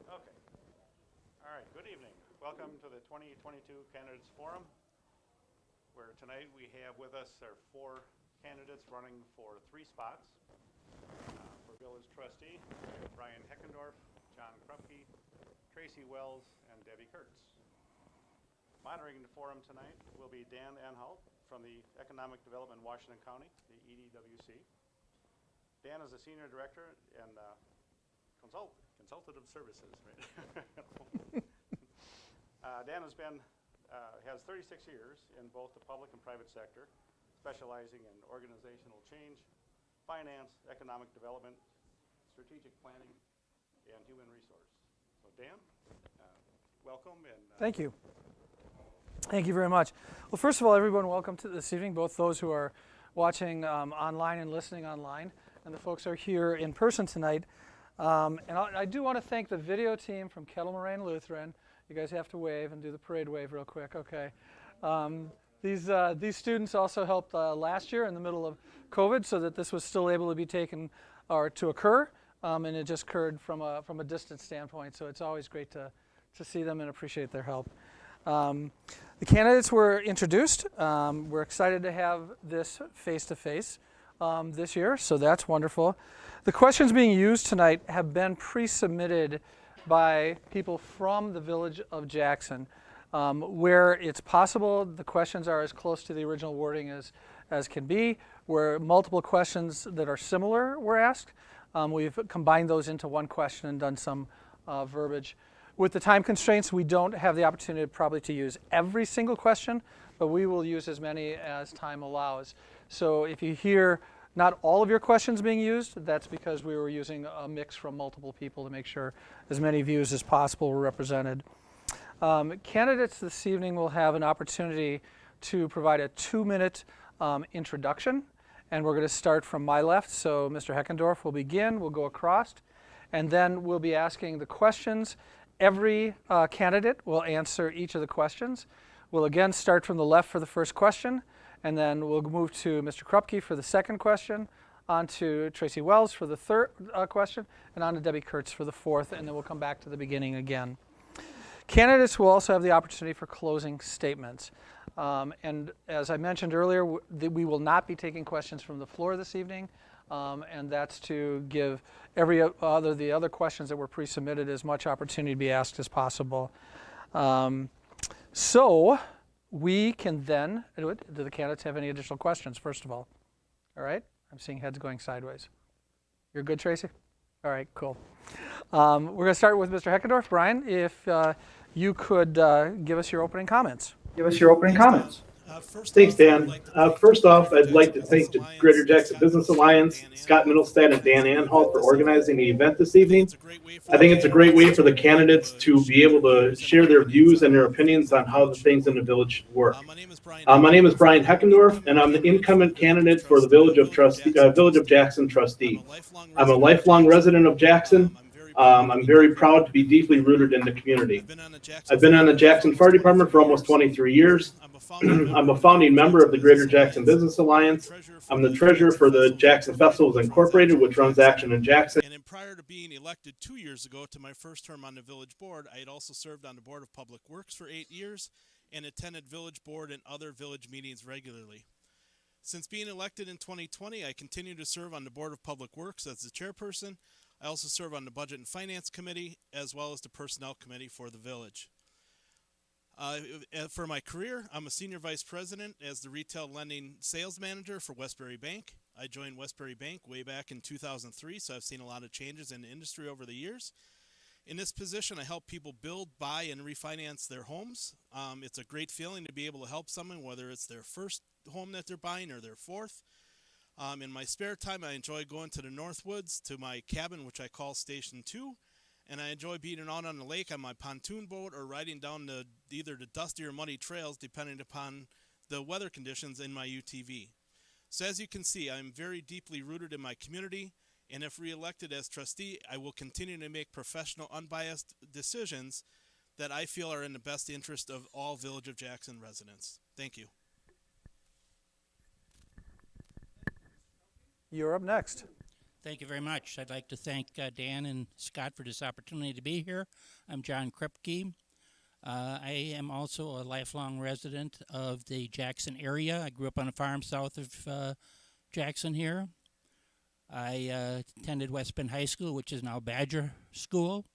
Okay. All right, good evening. Welcome to the 2022 Candidates Forum, where tonight we have with us our 4 candidates running for 3 spots. For Village Trustee, we have Brian Heckendorf, John Krupke, Tracy Wells, and Debbie Kurtz. Moderating the forum tonight will be Dan Anhalt from the Economic Development in Washington County, the EDWC. Dan is a Senior Director and Consultative Services, right? Dan has 36 years in both the public and private sector, specializing in organizational change, finance, economic development, strategic planning, and human resource. So Dan, welcome. And Thank you. Thank you very much. Well, first of all, everyone, welcome to this evening, both those who are watching online and listening online, and the folks who are here in person tonight. I do want to thank the video team from Kettle Moraine Lutheran. You guys have to wave and do the parade wave real quick, okay? These students also helped last year in the middle of COVID so that this was still able to be taken or to occur, and it just occurred from a distance standpoint. So it's always great to see them and appreciate their help. The candidates were introduced. We're excited to have this face-to-face this year, so that's wonderful. The questions being used tonight have been pre-submitted by people from the Village of Jackson. Where it's possible, the questions are as close to the original wording as can be. Where multiple questions that are similar were asked, we've combined those into one question and done some verbiage. With the time constraints, we don't have the opportunity probably to use every single question, but we will use as many as time allows. So if you hear not all of your questions being used, that's because we were using a mix from multiple people to make sure as many views as possible were represented. Candidates this evening will have an opportunity to provide a 2-minute introduction, and we're going to start from my left. So Mr. Heckendorf will begin, we'll go across, and then we'll be asking the questions. Every candidate will answer each of the questions. We'll again start from the left for the first question, and then we'll move to Mr. Krupke for the second question, on to Tracy Wells for the third question, and on to Debbie Kurtz for the fourth, and then we'll come back to the beginning again. Candidates will also have the opportunity for closing statements. And as I mentioned earlier, we will not be taking questions from the floor this evening, and that's to give the other questions that were pre-submitted as much opportunity to be asked as possible. So we can then, do the candidates have any additional questions, first of all? All right, I'm seeing heads going sideways. You're good, Tracy? All right, cool. We're going to start with Mr. Heckendorf. Brian, if you could give us your opening comments. Thanks, Dan. First off, I'd like to thank the Greater Jackson Business Alliance, Scott Middlestad, and Dan Anhalt for organizing the event this evening. I think it's a great way for the candidates to be able to share their views and their opinions on how the things in the village work. My name is Brian Heckendorf, and I'm the incumbent candidate for the Village of Jackson Trustee. I'm a lifelong resident of Jackson. I'm very proud to be deeply rooted in the community. I've been on the Jackson Fire Department for almost 23 years. I'm a founding member of the Greater Jackson Business Alliance. I'm the treasurer for the Jackson Festivals Incorporated, which runs action in Jackson. And prior to being elected 2 years ago to my first term on the village board, I had also served on the Board of Public Works for 8 years and attended village board and other village meetings regularly. Since being elected in 2020, I continue to serve on the Board of Public Works as the chairperson. I also serve on the Budget and Finance Committee as well as the Personnel Committee for the village. For my career, I'm a senior vice president as the retail lending sales manager for Westbury Bank. I joined Westbury Bank way back in 2003, so I've seen a lot of changes in the industry over the years. In this position, I help people build, buy, and refinance their homes. It's a great feeling to be able to help someone, whether it's their first home that they're buying or their fourth. In my spare time, I enjoy going to the Northwoods to my cabin, which I call Station 2. And I enjoy being out on the lake on my pontoon boat or riding down either the dusty or muddy trails, depending upon the weather conditions in my UTV. So as you can see, I'm very deeply rooted in my community. And if reelected as trustee, I will continue to make professional, unbiased decisions that I feel are in the best interest of all Village of Jackson residents. Thank you. You're up next. Thank you very much. I'd like to thank Dan and Scott for this opportunity to be here. I'm John Krupke. I am also a lifelong resident of the Jackson area. I grew up on a farm south of Jackson here. I attended West Bend High School, which is now Badger School.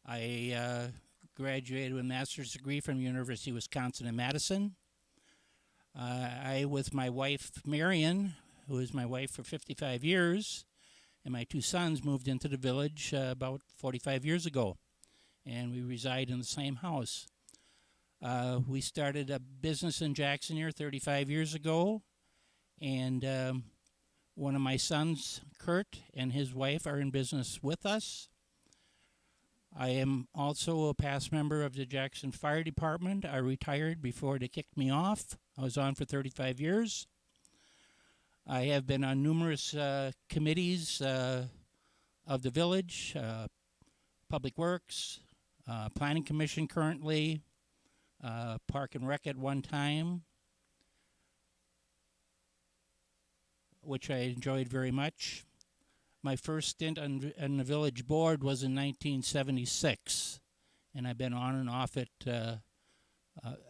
I graduated with a master's degree from University of Wisconsin in Madison. I, with my wife, Marion, who is my wife for 55 years, and my 2 sons moved into the village about 45 years ago, and we reside in the same house. We started a business in Jackson here 35 years ago, and One of my sons, Kurt, and his wife are in business with us. I am also a past member of the Jackson Fire Department. I retired before they kicked me off. I was on for 35 years. I have been on numerous committees of the village, Public Works, Planning Commission currently, Park and Rec at one time, which I enjoyed very much. My first stint on the village board was in 1976, and I've been on and off it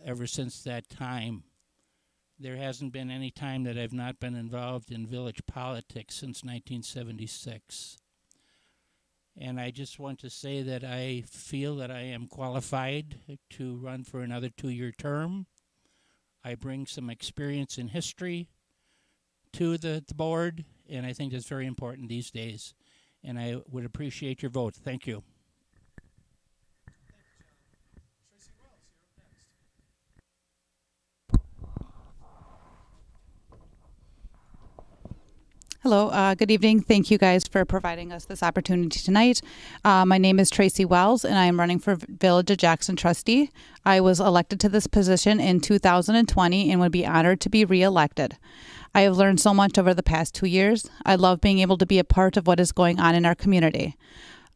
ever since that time. There hasn't been any time that I've not been involved in village politics since 1976. And I just want to say that I feel that I am qualified to run for another 2-year term. I bring some experience in history to the board, and I think that's very important these days. And I would appreciate your vote. Thank you. Hello, good evening. Thank you guys for providing us this opportunity tonight. My name is Tracy Wells, and I am running for Village of Jackson Trustee. I was elected to this position in 2020 and would be honored to be reelected. I have learned so much over the past 2 years. I love being able to be a part of what is going on in our community.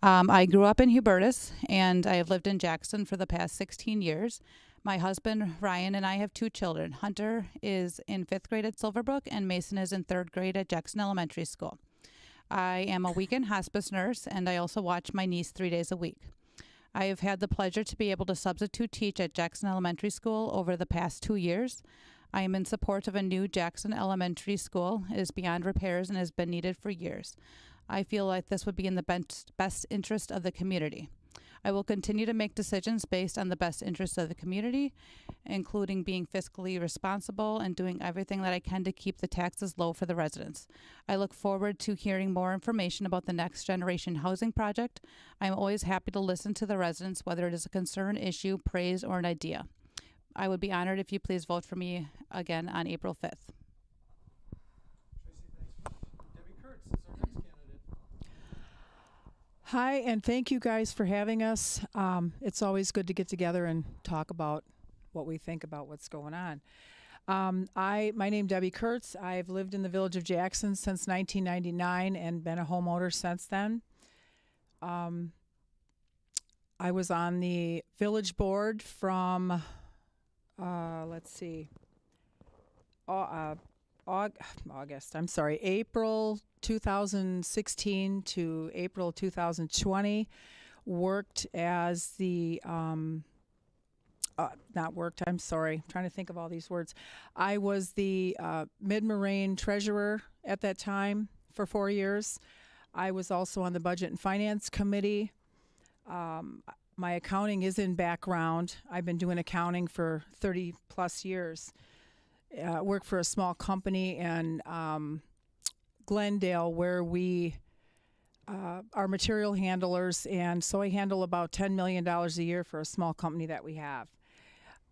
I grew up in Hubertus, and I have lived in Jackson for the past 16 years. My husband, Ryan, and I have 2 children. Hunter is in 5th grade at Silverbrook, and Mason is in 3rd grade at Jackson Elementary School. I am a weekend hospice nurse, and I also watch my niece 3 days a week. I have had the pleasure to be able to substitute teach at Jackson Elementary School over the past 2 years. I am in support of a new Jackson Elementary School. It is beyond repairs and has been needed for years. I feel like this would be in the best interest of the community. I will continue to make decisions based on the best interests of the community, including being fiscally responsible and doing everything that I can to keep the taxes low for the residents. I look forward to hearing more information about the next generation housing project. I'm always happy to listen to the residents, whether it is a concern, issue, praise, or an idea. I would be honored if you please vote for me again on April 5th. Debbie Kurtz is our next candidate. Hi, and thank you guys for having us. It's always good to get together and talk about what we think about what's going on. My name is Debbie Kurtz. I've lived in the Village of Jackson since 1999 and been a homeowner since then. I was on the village board from, April 2016 to April 2020. Worked as the, trying to think of all these words. I was the Mid-Moraine treasurer at that time for 4 years. I was also on the Budget and Finance Committee. My accounting is in background. I've been doing accounting for 30 plus years. Work for a small company in Glendale where we are material handlers, and so I handle about $10 million a year for a small company that we have.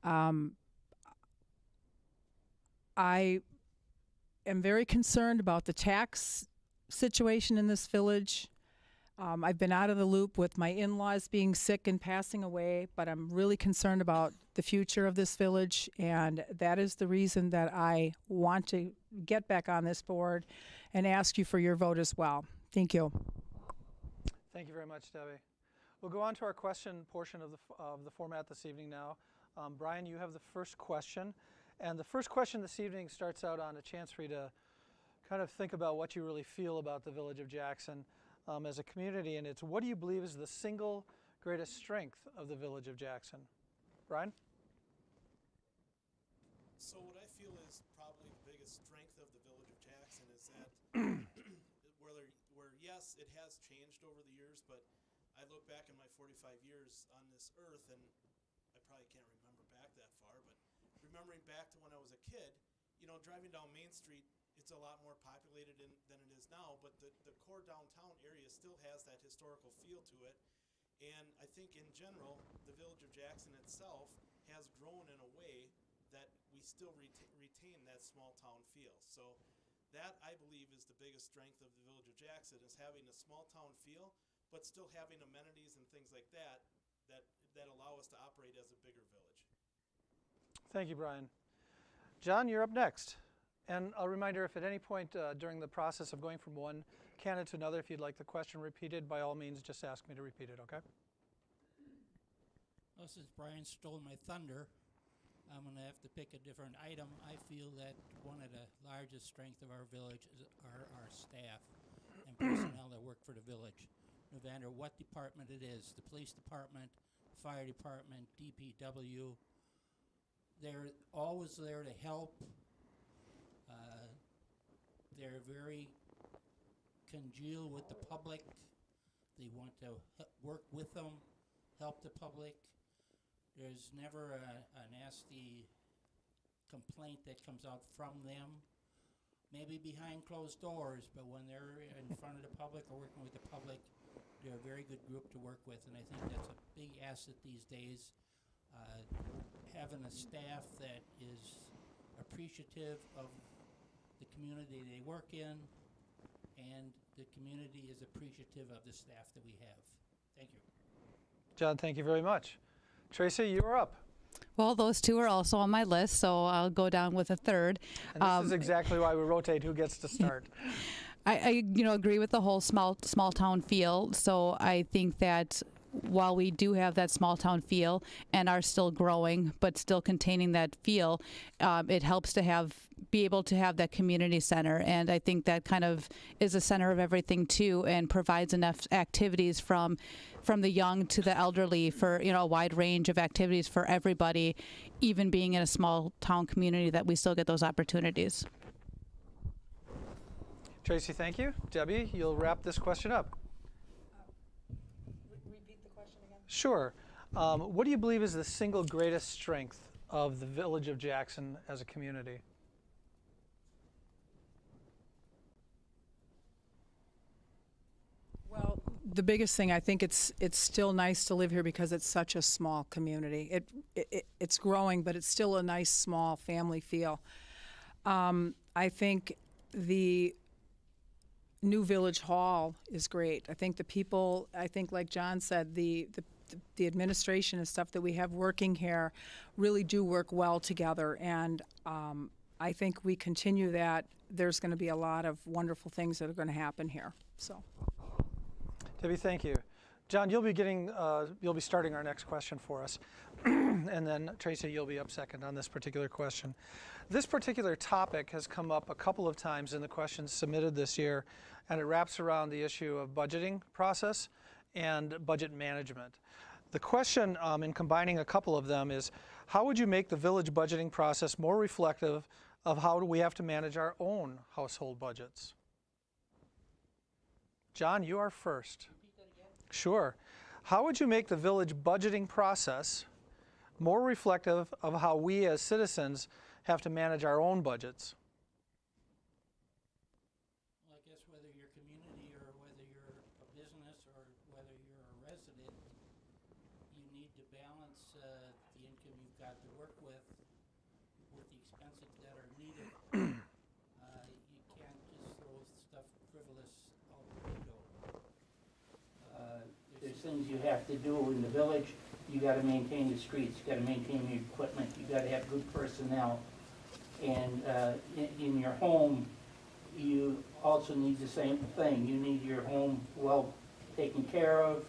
I am very concerned about the tax situation in this village. I've been out of the loop with my in-laws being sick and passing away, but I'm really concerned about the future of this village, and that is the reason that I want to get back on this board and ask you for your vote as well. Thank you. Thank you very much, Debbie. We'll go on to our question portion of the format this evening now. Brian, you have the first question, and the first question this evening starts out on a chance for you to kind of think about what you really feel about the Village of Jackson as a community, and it's, what do you believe is the single greatest strength of the Village of Jackson? Brian? So what I feel is probably the biggest strength of the Village of Jackson is that where yes, it has changed over the years, but I look back in my 45 years on this earth, and I probably can't remember back that far, but remembering back to when I was a kid, you know, driving down Main Street, it's a lot more populated than it is now, but the core downtown area still has that historical feel to it. And I think in general, the Village of Jackson itself has grown in a way that we still retain that small town feel. So That, I believe, is the biggest strength of the Village of Jackson, is having a small town feel, but still having amenities and things like that that allow us to operate as a bigger village. Thank you, Brian. John, you're up next. And a reminder, if at any point during the process of going from one candidate to another, if you'd like the question repeated, by all means, just ask me to repeat it, okay? Well, since Brian stole my thunder, I'm going to have to pick a different item. I feel that one of the largest strengths of our village are our staff and personnel that work for the village. No matter what department it is, the police department, fire department, DPW, they're always there to help. They're very congeal with the public. They want to work with them, help the public. There's never a nasty complaint that comes out from them. Maybe behind closed doors, but when they're in front of the public or working with the public, they're a very good group to work with, and I think that's a big asset these days. Having a staff that is appreciative of the community they work in, and the community is appreciative of the staff that we have. Thank you. John, thank you very much. Tracy, you are up. Well, those two are also on my list, so I'll go down with a third. And this is exactly why we rotate who gets to start. I agree with the whole small town feel. So I think that while we do have that small town feel and are still growing, but still containing that feel, it helps to be able to have that community center. And I think that kind of is the center of everything too, and provides enough activities from the young to the elderly for, a wide range of activities for everybody, even being in a small town community, that we still get those opportunities. Tracy, thank you. Debbie, you'll wrap this question up. Repeat the question again. Sure. What do you believe is the single greatest strength of the Village of Jackson as a community? Well, the biggest thing, I think it's still nice to live here because it's such a small community. It's growing, but it's still a nice small family feel. I think the new Village Hall is great. I think the people, like John said, the administration and stuff that we have working here really do work well together, and I think we continue that. There's going to be a lot of wonderful things that are going to happen here. So. Debbie, thank you. John, you'll be starting our next question for us. And then Tracy, you'll be up second on this particular question. This particular topic has come up a couple of times in the questions submitted this year, and it wraps around the issue of budgeting process and budget management. The question, in combining a couple of them, is how would you make the village budgeting process more reflective of how do we have to manage our own household budgets? John, you are first. Repeat that again. Sure. How would you make the village budgeting process more reflective of how we as citizens have to manage our own budgets? Well, I guess whether you're community or whether you're a business or whether you're a resident, you need to balance the income you've got to work with the expenses that are needed. You can't just throw stuff frivolous out the window. There's things you have to do in the village. You got to maintain the streets. You got to maintain your equipment. You got to have good personnel. And in your home, you also need the same thing. You need your home well taken care of.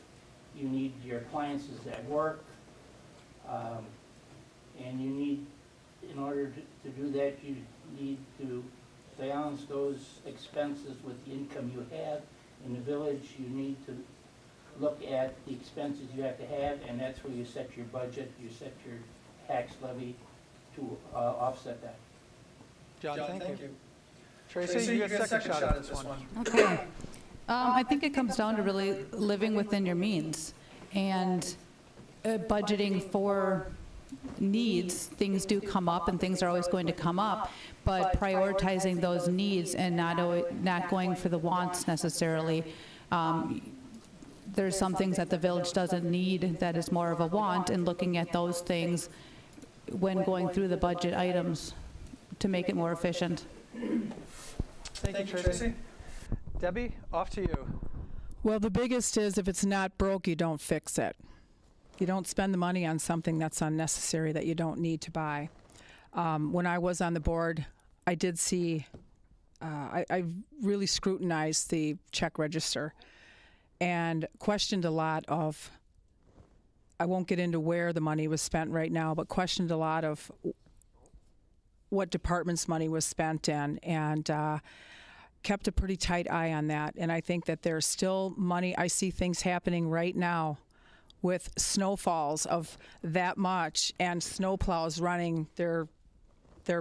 You need your appliances at work. And you need, in order to do that, you need to balance those expenses with the income you have. In the village, you need to look at the expenses you have to have, and that's where you set your budget, you set your tax levy to offset that. John, thank you. Tracy, you get a second shot at this one. Okay. I think it comes down to really living within your means and budgeting for needs. Things do come up and things are always going to come up, but prioritizing those needs and not going for the wants necessarily. There's some things that the village doesn't need that is more of a want, and looking at those things when going through the budget items to make it more efficient. Thank you, Tracy. Debbie, off to you. Well, the biggest is if it's not broke, you don't fix it. You don't spend the money on something that's unnecessary that you don't need to buy. When I was on the board, I did see, I really scrutinized the check register and questioned a lot of, I won't get into where the money was spent right now, but questioned a lot of what department's money was spent in, and kept a pretty tight eye on that. And I think that there's still money. I see things happening right now with snowfalls of that much and snowplows running their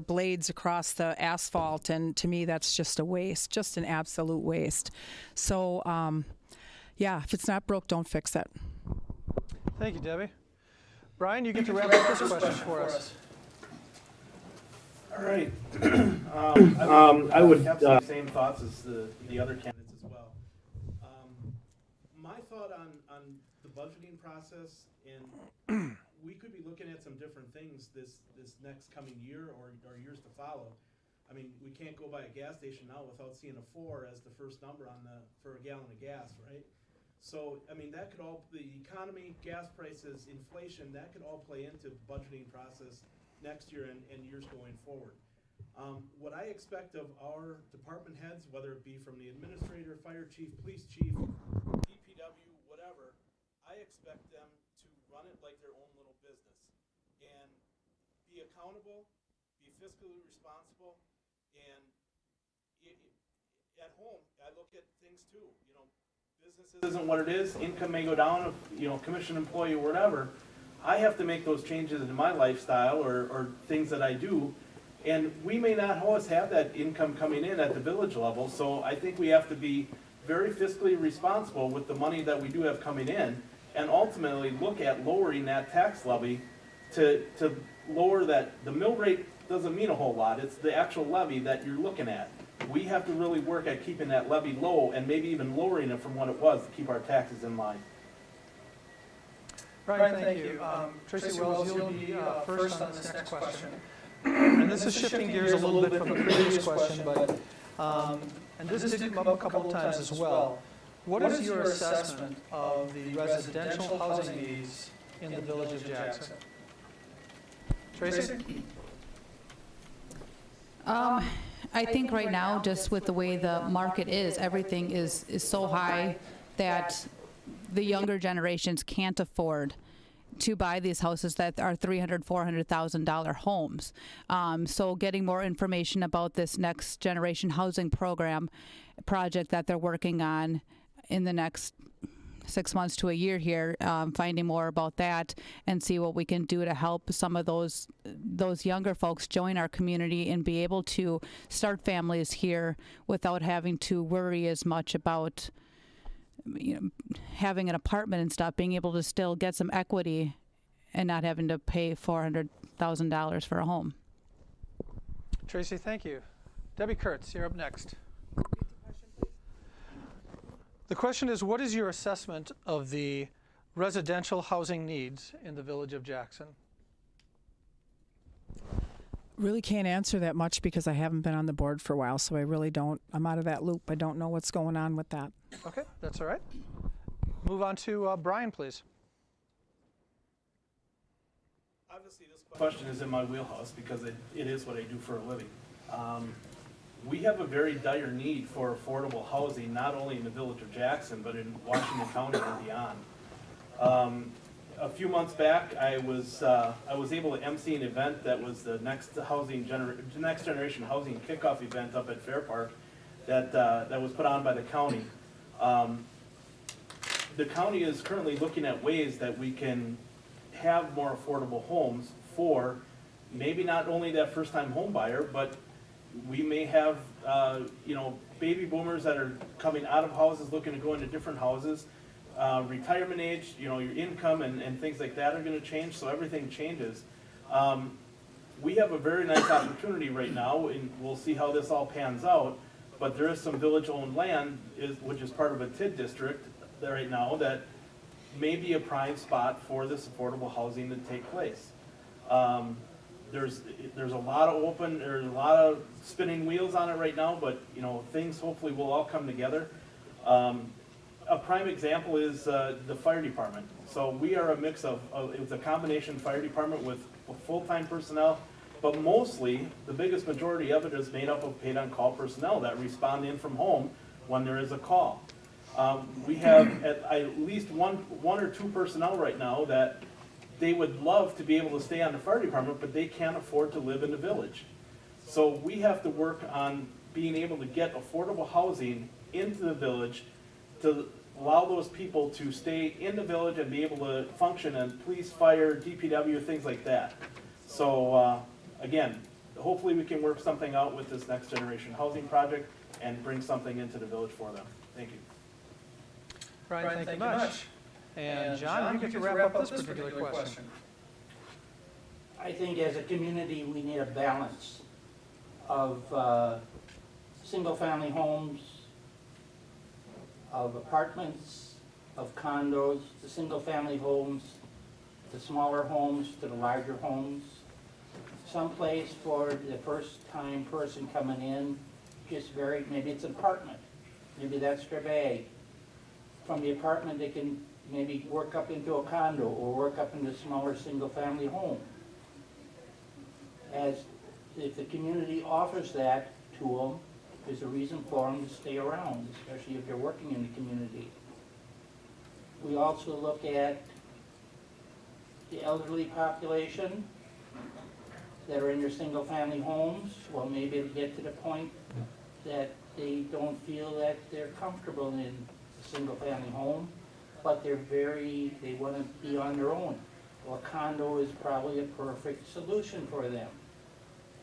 blades across the asphalt, and to me that's just a waste, just an absolute waste. So yeah, if it's not broke, don't fix it. Thank you, Debbie. Brian, you get to wrap up this question for us. All right. I would have the same thoughts as the other candidates as well. My thought on the budgeting process, and we could be looking at some different things this next coming year or years to follow. I mean, we can't go by a gas station now without seeing a 4 as the first number for a gallon of gas, right? So, I mean, that could all, the economy, gas prices, inflation, that could all play into the budgeting process next year and years going forward. What I expect of our department heads, whether it be from the administrator, fire chief, police chief, DPW, whatever, I expect them to run it like their own little business and be accountable, be fiscally responsible, and at home, I look at things too, you know, business isn't what it is, income may go down, you know, commission employee or whatever. I have to make those changes in my lifestyle or things that I do, and we may not always have that income coming in at the village level, so I think we have to be very fiscally responsible with the money that we do have coming in, and ultimately look at lowering that tax levy to lower that. The mill rate doesn't mean a whole lot, it's the actual levy that you're looking at. We have to really work at keeping that levy low and maybe even lowering it from what it was to keep our taxes in line. Brian, thank you. Tracy Wells, you'll be first on this next question. And this is shifting gears a little bit from the previous question, but and this did come up a couple of times as well. What is your assessment of the residential housing needs in the Village of Jackson? Tracy? I think right now, just with the way the market is, everything is so high that the younger generations can't afford to buy these houses that are $300,000, $400,000 homes. So getting more information about this next generation housing program project that they're working on in the next 6 months to a year here, finding more about that and see what we can do to help some of those younger folks join our community and be able to start families here without having to worry as much about, you know, having an apartment and stuff, being able to still get some equity and not having to pay $400,000 for a home. Tracy, thank you. Debbie Kurtz, you're up next. The question is, what is your assessment of the residential housing needs in the Village of Jackson? Really can't answer that much because I haven't been on the board for a while, so I really don't, I'm out of that loop. I don't know what's going on with that. Okay, that's all right. Move on to Brian, please. Obviously, this question is in my wheelhouse because it is what I do for a living. We have a very dire need for affordable housing, not only in the Village of Jackson, but in Washington County and beyond. A few months back, I was able to MC an event that was the next generation housing kickoff event up at Fair Park that was put on by the county. The county is currently looking at ways that we can have more affordable homes for maybe not only that first-time home buyer, but we may have, you know, baby boomers that are coming out of houses looking to go into different houses. Retirement age, you know, your income and things like that are going to change, so everything changes. We have a very nice opportunity right now, and we'll see how this all pans out, but there is some village-owned land, which is part of a TID district there right now, that may be a prime spot for this affordable housing to take place. there's a lot of spinning wheels on it right now, but, you know, things hopefully will all come together. A prime example is the fire department. So we are a mix of it's a combination fire department with full-time personnel, but mostly, the biggest majority of it is made up of paid-on-call personnel that respond in from home when there is a call. We have at least one or two personnel right now that they would love to be able to stay on the fire department, but they can't afford to live in the village. So we have to work on being able to get affordable housing into the village to allow those people to stay in the village and be able to function in police, fire, DPW, things like that. So again, hopefully we can work something out with this next generation housing project and bring something into the village for them. Thank you. Brian, thank you much. And John, you get to wrap up this particular question. I think as a community, we need a balance of single-family homes, of apartments, of condos, the single-family homes, the smaller homes to the larger homes. Someplace for the first-time person coming in, just maybe it's an apartment. Maybe that's their bag. From the apartment, they can maybe work up into a condo or work up into a smaller single-family home. As if the community offers that to them, there's a reason for them to stay around, especially if they're working in the community. We also look at the elderly population that are in their single-family homes. Well, maybe it'll get to the point that they don't feel that they're comfortable in a single-family home, but they want to be on their own. Well, a condo is probably a perfect solution for them.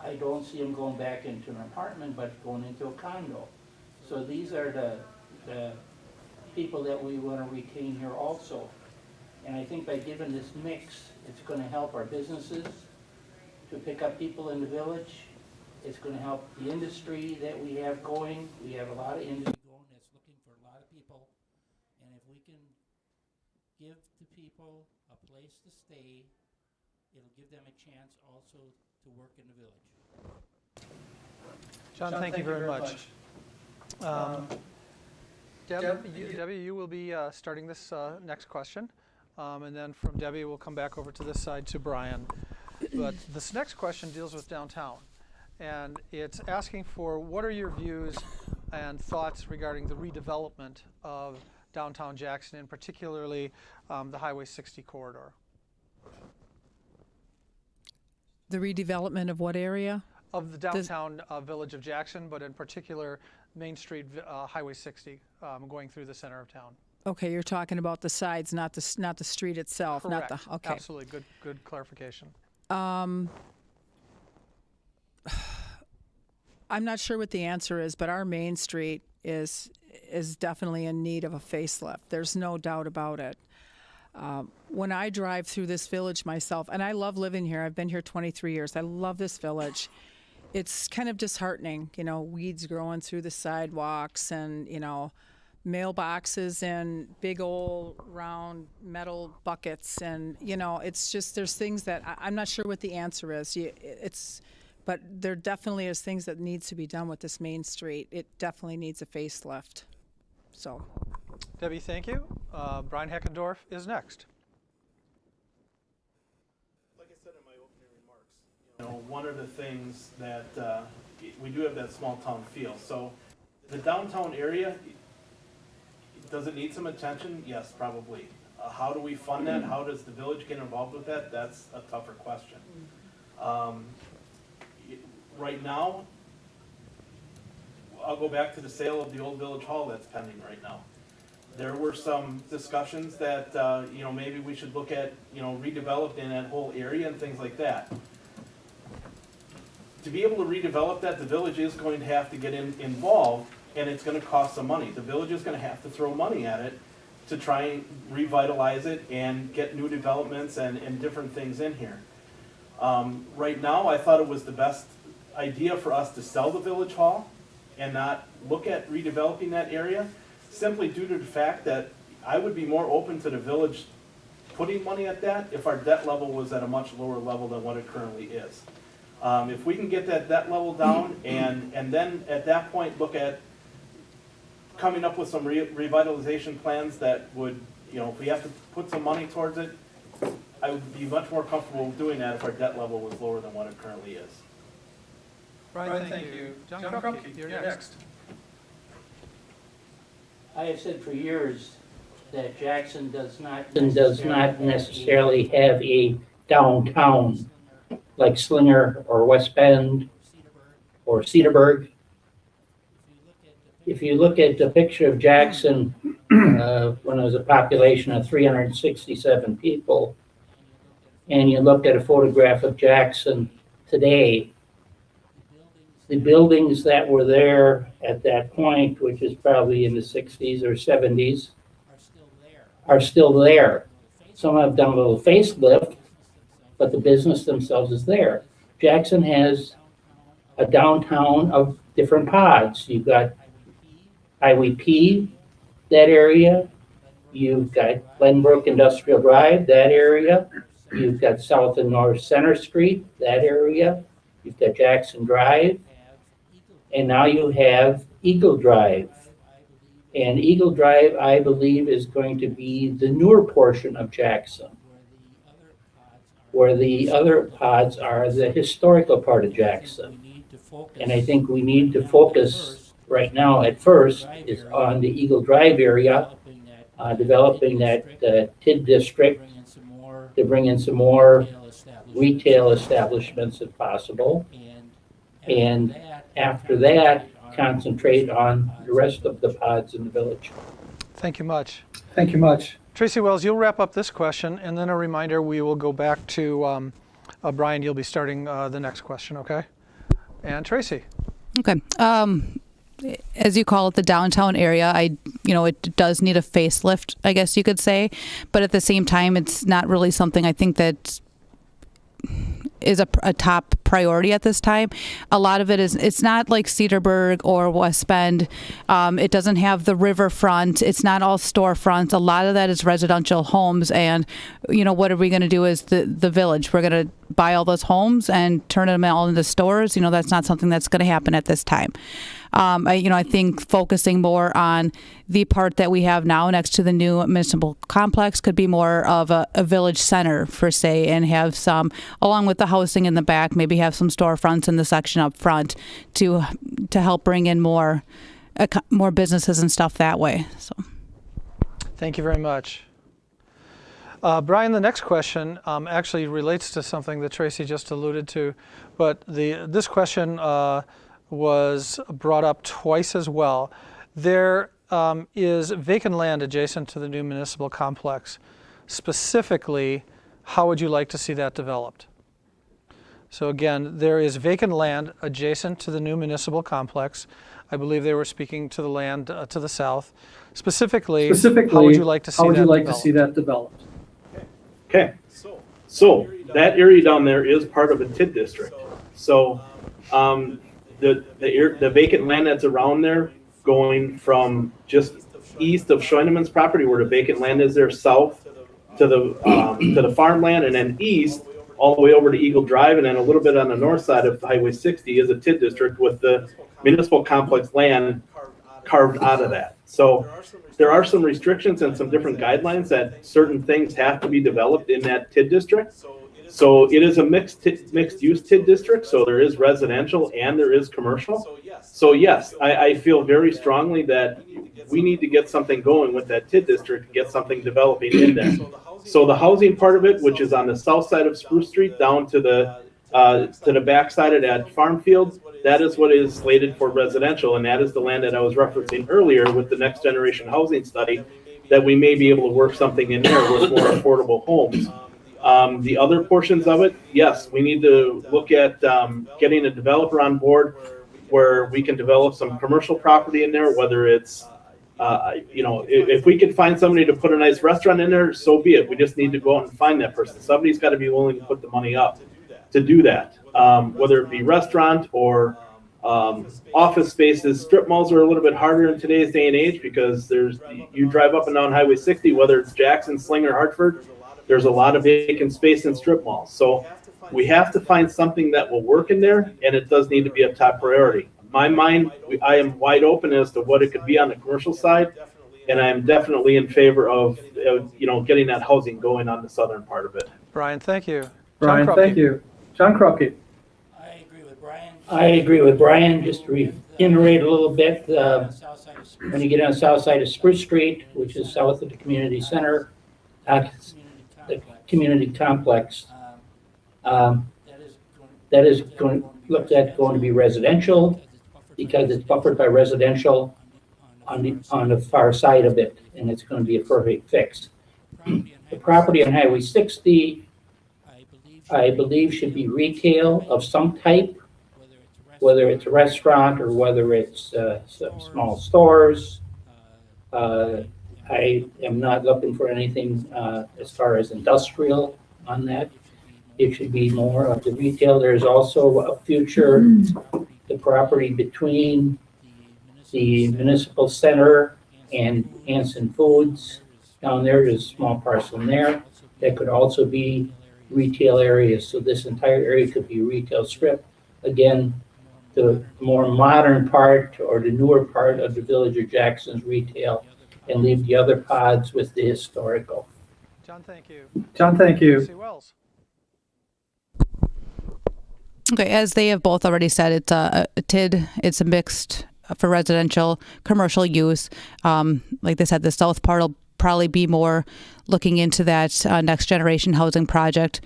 I don't see them going back into an apartment, but going into a condo. So these are the people that we want to retain here also. And I think by giving this mix, it's going to help our businesses to pick up people in the village. It's going to help the industry that we have going. We have a lot of industry going that's looking for a lot of people. And if we can give the people a place to stay, it'll give them a chance also to work in the village. John, thank you very much. Debbie, you will be starting this next question. And then from Debbie, we'll come back over to this side to Brian. But this next question deals with downtown. And it's asking for what are your views and thoughts regarding the redevelopment of downtown Jackson, and particularly the Highway 60 corridor? The redevelopment of what area? Of the downtown Village of Jackson, but in particular Main Street, Highway 60, going through the center of town. Okay, you're talking about the sides, not the street itself. Correct. Not the, okay. Absolutely. Good clarification. I'm not sure what the answer is, but our Main Street is definitely in need of a facelift. There's no doubt about it. When I drive through this village myself, and I love living here, I've been here 23 years, I love this village. It's kind of disheartening, you know, weeds growing through the sidewalks and, you know, mailboxes and big old round metal buckets. And, you know, it's just, there's things that I'm not sure what the answer is. But there definitely is things that needs to be done with this Main Street. It definitely needs a facelift. So. Debbie, thank you. Brian Heckendorf is next. Like I said in my opening remarks, you know, one of the things that we do have that small town feel. So the downtown area, does it need some attention? Yes, probably. How do we fund that? How does the village get involved with that? That's a tougher question. Right now, I'll go back to the sale of the old Village Hall that's pending right now. There were some discussions that, you know, maybe we should look at, you know, redeveloping that whole area and things like that. To be able to redevelop that, the village is going to have to get involved, and it's going to cost some money. The village is going to have to throw money at it to try and revitalize it and get new developments and different things in here. Right now, I thought it was the best idea for us to sell the Village Hall and not look at redeveloping that area, simply due to the fact that I would be more open to the village putting money at that if our debt level was at a much lower level than what it currently is. If we can get that debt level down and then at that point look at coming up with some revitalization plans that would, if we have to put some money towards it, I would be much more comfortable doing that if our debt level was lower than what it currently is. Brian, thank you. John Krupke, you're next. I have said for years that Jackson does not necessarily have a downtown like Slinger or West Bend or Cedarburg. If you look at the picture of Jackson when it was a population of 367 people, and you look at a photograph of Jackson today, the buildings that were there at that point, which is probably in the 60s or 70s, are still there. Some have done a little facelift, but the business themselves is there. Jackson has a downtown of different pods. You've got Highway P, that area. You've got Glenbrook Industrial Drive, that area. You've got South and North Center Street, that area. You've got Jackson Drive. And now you have Eagle Drive. And Eagle Drive, I believe, is going to be the newer portion of Jackson, where the other pods are the historical part of Jackson. And I think we need to focus right now at first is on the Eagle Drive area, developing that TID district to bring in some more retail establishments if possible. And after that, concentrate on the rest of the pods in the village. Thank you much. Thank you much. Tracy Wells, you'll wrap up this question, and then a reminder, we will go back to Brian. You'll be starting the next question, okay? And Tracy. Okay. As you call it, the downtown area, it does need a facelift, I guess you could say. But at the same time, it's not really something I think that is a top priority at this time. A lot of it is, it's not like Cedarburg or West Bend. It doesn't have the riverfront. It's not all storefronts. A lot of that is residential homes. And, what are we going to do as the village? We're going to buy all those homes and turn them all into stores. That's not something that's going to happen at this time. I think focusing more on the part that we have now next to the new municipal complex could be more of a village center per se, and have some, along with the housing in the back, maybe have some storefronts in the section up front to help bring in more businesses and stuff that way. So, thank you very much. Brian, the next question actually relates to something that Tracy just alluded to, but this question was brought up twice as well. There is vacant land adjacent to the new municipal complex. Specifically, how would you like to see that developed? So again, there is vacant land adjacent to the new municipal complex. I believe they were speaking to the land to the south. Specifically, how would you like to see that developed? Okay, so that area down there is part of a TID district. So the vacant land that's around there, going from just east of Scheunemann's property, where the vacant land is there, south to the farmland, and then east all the way over to Eagle Drive, and then a little bit on the north side of Highway 60 is a TID district with the municipal complex land carved out of that. So there are some restrictions and some different guidelines that certain things have to be developed in that TID district. So it is a mixed use TID district. So there is residential and there is commercial. So yes, I feel very strongly that we need to get something going with that TID district and get something developing in there. So the housing part of it, which is on the south side of Spruce Street down to the back side of that farm field, that is what is slated for residential, and that is the land that I was referencing earlier with the next generation housing study, that we may be able to work something in there with more affordable homes. The other portions of it, yes, we need to look at getting a developer on board where we can develop some commercial property in there, whether it's, if we can find somebody to put a nice restaurant in there, so be it. We just need to go out and find that person. Somebody's got to be willing to put the money up to do that, whether it be restaurant or office spaces. Strip malls are a little bit harder in today's day and age because you drive up and down Highway 60, whether it's Jackson, Slinger, Hartford, there's a lot of vacant space in strip malls. So we have to find something that will work in there, and it does need to be a top priority. In my mind, I am wide open as to what it could be on the commercial side, and I'm definitely in favor of, getting that housing going on the southern part of it. Brian, thank you. Brian, Krupke. thank you. John Krupke. I agree with Brian. I agree with Brian. Just to reiterate a little bit, when you get on the south side of Spruce Street, which is south of the community center, the community complex, that is looked at going to be residential because it's buffered by residential on the far side of it, and it's going to be a perfect fix. The property on Highway 60, I believe, should be retail of some type, whether it's a restaurant or whether it's some small stores. I am not looking for anything as far as industrial on that. It should be more of the retail. There's also a future, the property between the municipal center and Hanson Foods. Down there's a small parcel in there that could also be retail areas. So this entire area could be a retail strip. Again, the more modern part or the newer part of the Village of Jackson's retail, and leave the other pods with the historical. John, thank you. John, thank you. Tracy Wells. Okay, as they have both already said, it's a TID. It's a mixed for residential, commercial use. Like they said, the south part will probably be more looking into that next generation housing project.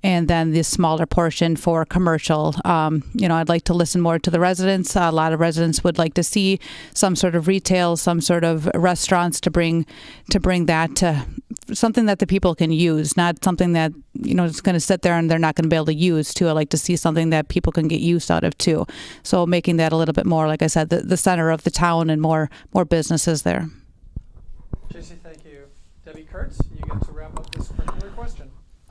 And then the smaller portion for commercial. I'd like to listen more to the residents. A lot of residents would like to see some sort of retail, some sort of restaurants to bring that to something that the people can use, not something that, is going to sit there and they're not going to be able to use too. I like to see something that people can get use out of too. So making that a little bit more, like I said, the center of the town and more businesses there. Tracy, thank you. Debbie Kurtz, you get to wrap up this particular question.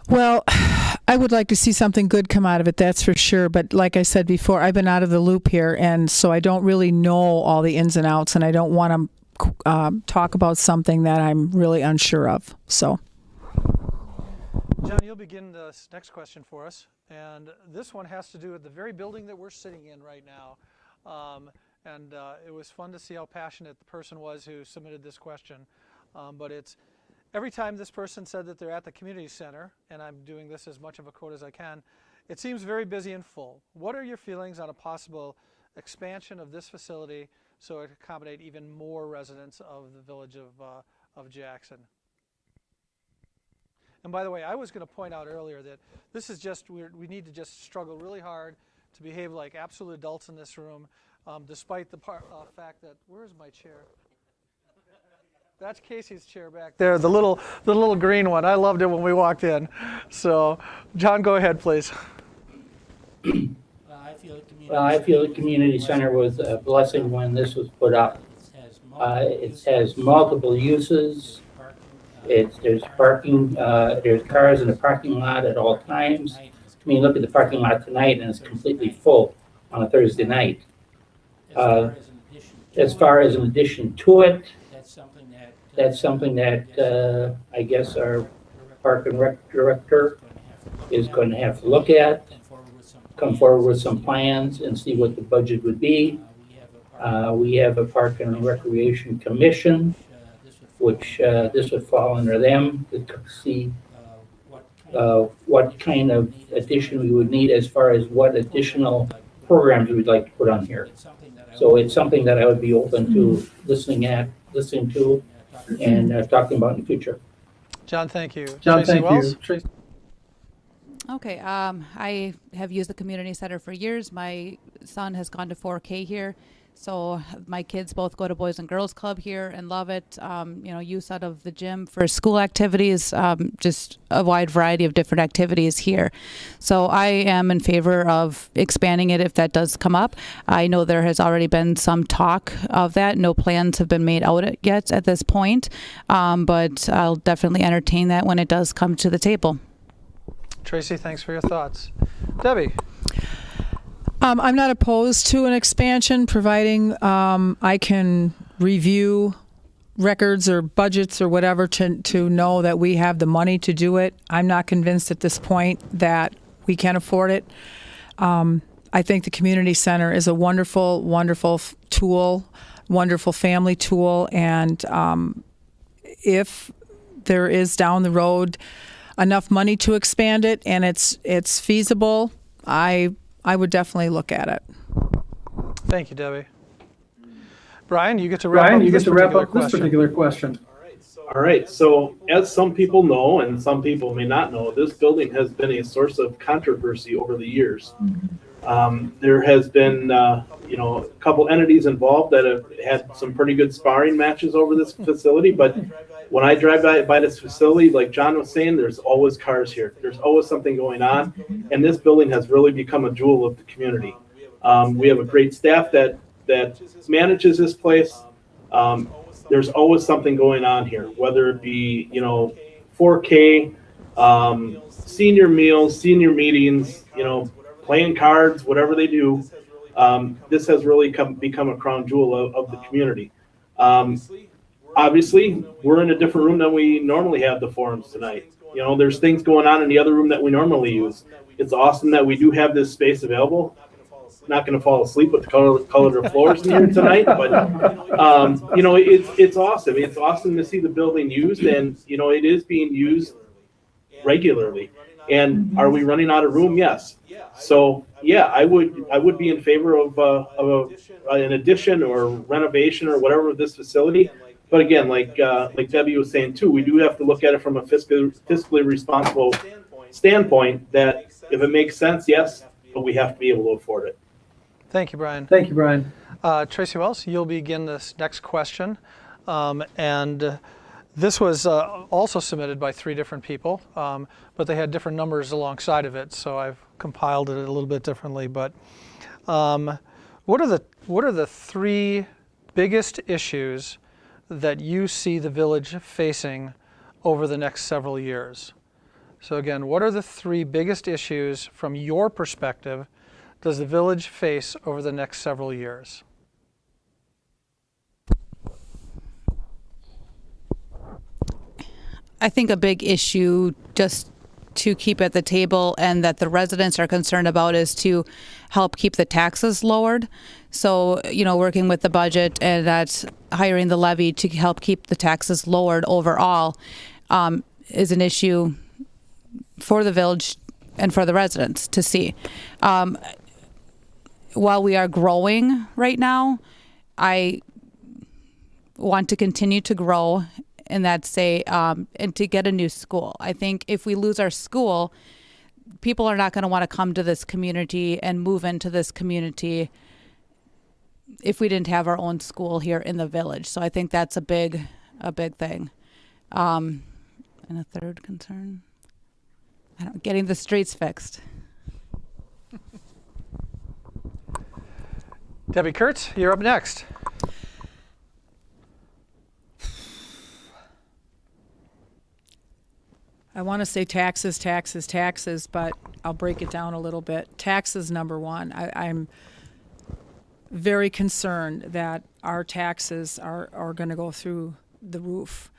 Well, I would like to see something good come out of it, that's for sure. But like I said before, I've been out of the loop here, and so I don't really know all the ins and outs, and I don't want to talk about something that I'm really unsure of. So, John, you'll begin this next question for us, and this one has to do with the very building that we're sitting in right now. It was fun to see how passionate the person was who submitted this question, but it's every time this person said that they're at the community center, and I'm doing this as much of a quote as I can, it seems very busy and full. What are your feelings on a possible expansion of this facility so it can accommodate even more residents of the Village of Jackson? And by the way, I was going to point out earlier that this is just, we need to just struggle really hard to behave like absolute adults in this room, despite the fact that, where's my chair? That's Casey's chair back there, the little green one. I loved it when we walked in. So, John, go ahead, please. Well, I feel the community center was a blessing when this was put up. It has multiple uses. There's parking. There's cars in the parking lot at all times. I mean, look at the parking lot tonight, and it's completely full on a Thursday night. As far as an addition to it, that's something that I guess our Park and Rec director is going to have to look at, come forward with some plans and see what the budget would be. We have a Park and Recreation Commission, which this would fall under them to see what kind of addition we would need as far as what additional programs we'd like to put on here. So it's something that I would be open to listening to, and talking about in the future. John, thank you. John, Tracy thank Wells? you. Tracy. Okay, I have used the community center for years. My son has gone to 4K here. So my kids both go to Boys and Girls Club here and love it. Use out of the gym for school activities, just a wide variety of different activities here. So I am in favor of expanding it if that does come up. I know there has already been some talk of that. No plans have been made out yet at this point, but I'll definitely entertain that when it does come to the table. Tracy, thanks for your thoughts. Debbie? I'm not opposed to an expansion, providing I can review records or budgets or whatever to know that we have the money to do it. I'm not convinced at this point that we can afford it. I think the community center is a wonderful, wonderful tool, wonderful family tool, and if there is down the road enough money to expand it and it's feasible, I would definitely look at it. Thank you, Debbie. Brian, you get to wrap up this particular question. All right, so as some people know and some people may not know, this building has been a source of controversy over the years. There has been, a couple entities involved that have had some pretty good sparring matches over this facility, but when I drive by this facility, like John was saying, there's always cars here. There's always something going on, and this building has really become a jewel of the community. We have a great staff that manages this place. There's always something going on here, whether it be, 4K, senior meals, senior meetings, playing cards, whatever they do. This has really become a crown jewel of the community. Obviously, we're in a different room than we normally have the forums tonight. There's things going on in the other room that we normally use. It's awesome that we do have this space available. Not going to fall asleep with the color of floors in here tonight, but it's awesome. It's awesome to see the building used, and it is being used regularly. And are we running out of room? Yes. So yeah, I would be in favor of an addition or renovation or whatever of this facility. But again, like Debbie was saying too, we do have to look at it from a fiscally responsible standpoint. That if it makes sense, yes, but we have to be able to afford it. Thank you, Brian. Thank you, Brian. Tracy Wells, you'll begin this next question. And this was also submitted by 3 different people, but they had different numbers alongside of it, so I've compiled it a little bit differently. But what are the 3 biggest issues that you see the village facing over the next several years? So again, what are the 3 biggest issues from your perspective does the village face over the next several years? I think a big issue just to keep at the table and that the residents are concerned about is to help keep the taxes lowered. So, working with the budget and that's hiring the levy to help keep the taxes lowered overall is an issue for the village and for the residents to see. While we are growing right now, I want to continue to grow, and that's and to get a new school. I think if we lose our school, people are not going to want to come to this community and move into this community if we didn't have our own school here in the village. So I think that's a big thing. And a third concern, getting the streets fixed. Debbie Kurtz, you're up next. I want to say taxes, but I'll break it down a little bit. Taxes, number one. I'm very concerned that our taxes are going to go through the roof.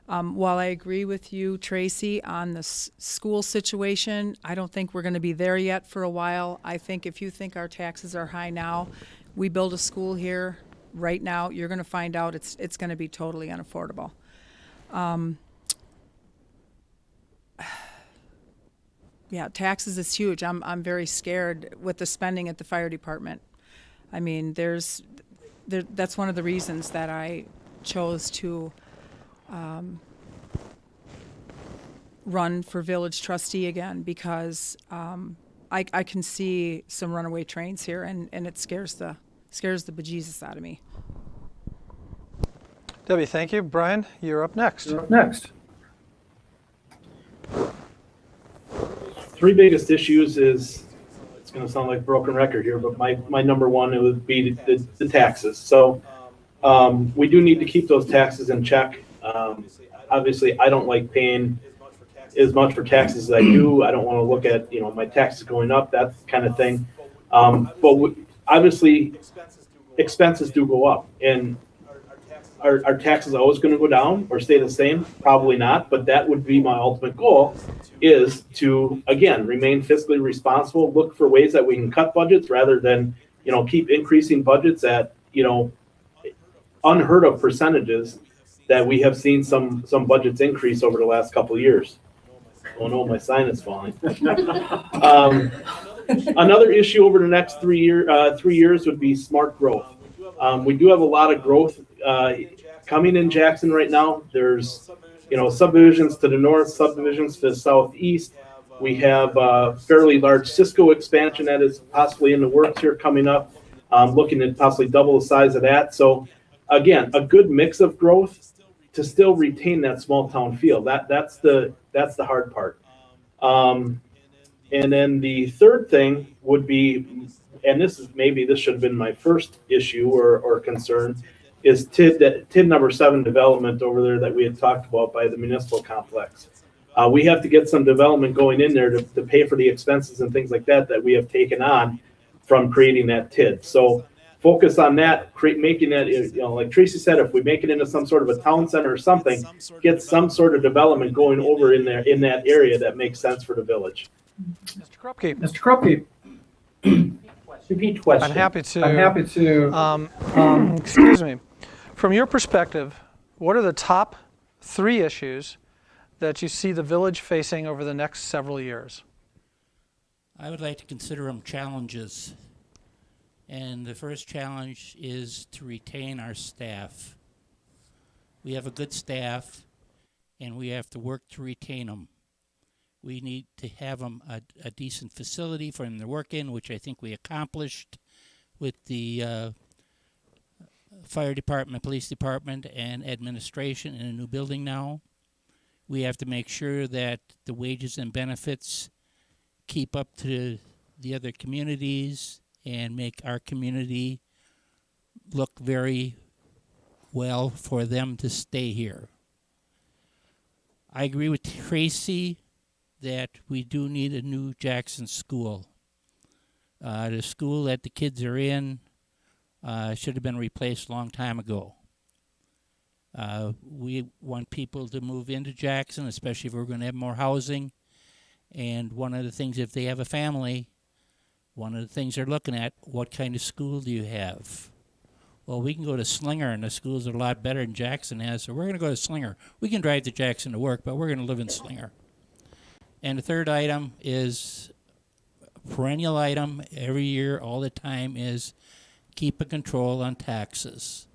While I agree with you, Tracy, on the school situation, I don't think we're going to be there yet for a while. I think if you think our taxes are high now, we build a school here right now, you're going to find out it's going to be totally unaffordable. Yeah, taxes is huge. I'm very scared with the spending at the fire department. I mean, that's one of the reasons that I chose to run for village trustee again, because I can see some runaway trains here, and it scares the bejesus out of me. Debbie, thank you. Brian, you're up next. Next. 3 biggest issues is, it's going to sound like a broken record here, but my number one, it would be the taxes. So we do need to keep those taxes in check. Obviously, I don't like paying as much for taxes as I do. I don't want to look at my taxes going up, that kind of thing. But obviously, expenses do go up, and are taxes always going to go down or stay the same? Probably not, but that would be my ultimate goal, is to, again, remain fiscally responsible, look for ways that we can cut budgets rather than, keep increasing budgets at, unheard of percentages that we have seen some budgets increase over the last couple of years. Oh no, my sign is falling. Another issue over the next 3 years would be smart growth. We do have a lot of growth coming in Jackson right now. There's, subdivisions to the north, subdivisions to the southeast. We have a fairly large Cisco expansion that is possibly in the works here coming up. Looking at possibly double the size of that. So again, a good mix of growth to still retain that small town feel. That's the hard part. And then the third thing would be, and this should have been my first issue or concern, is TID number 7 development over there that we had talked about by the Municipal Complex. We have to get some development going in there to pay for the expenses and things like that we have taken on from creating that TID. So focus on that, making that, like Tracy said, if we make it into some sort of a town center or something, get some sort of development going over in there in that area that makes sense for the village. Mr. Krupke. Mr. Krupke. Repeat question. I'm happy to. I'm happy to. Excuse me. From your perspective, what are the top 3 issues that you see the village facing over the next several years? I would like to consider them challenges. And the first challenge is to retain our staff. We have a good staff, and we have to work to retain them. We need to have them a decent facility for them to work in, which I think we accomplished with the fire department, police department, and administration in a new building now. We have to make sure that the wages and benefits keep up to the other communities and make our community look very well for them to stay here. I agree with Tracy that we do need a new Jackson school. The school that the kids are in should have been replaced a long time ago. We want people to move into Jackson, especially if we're going to have more housing. And one of the things, if they have a family, one of the things they're looking at, what kind of school do you have? Well, we can go to Slinger, and the schools are a lot better than Jackson has, so we're going to go to Slinger. We can drive to Jackson to work, but we're going to live in Slinger. And the third item is a perennial item every year, all the time, is keep a control on taxes.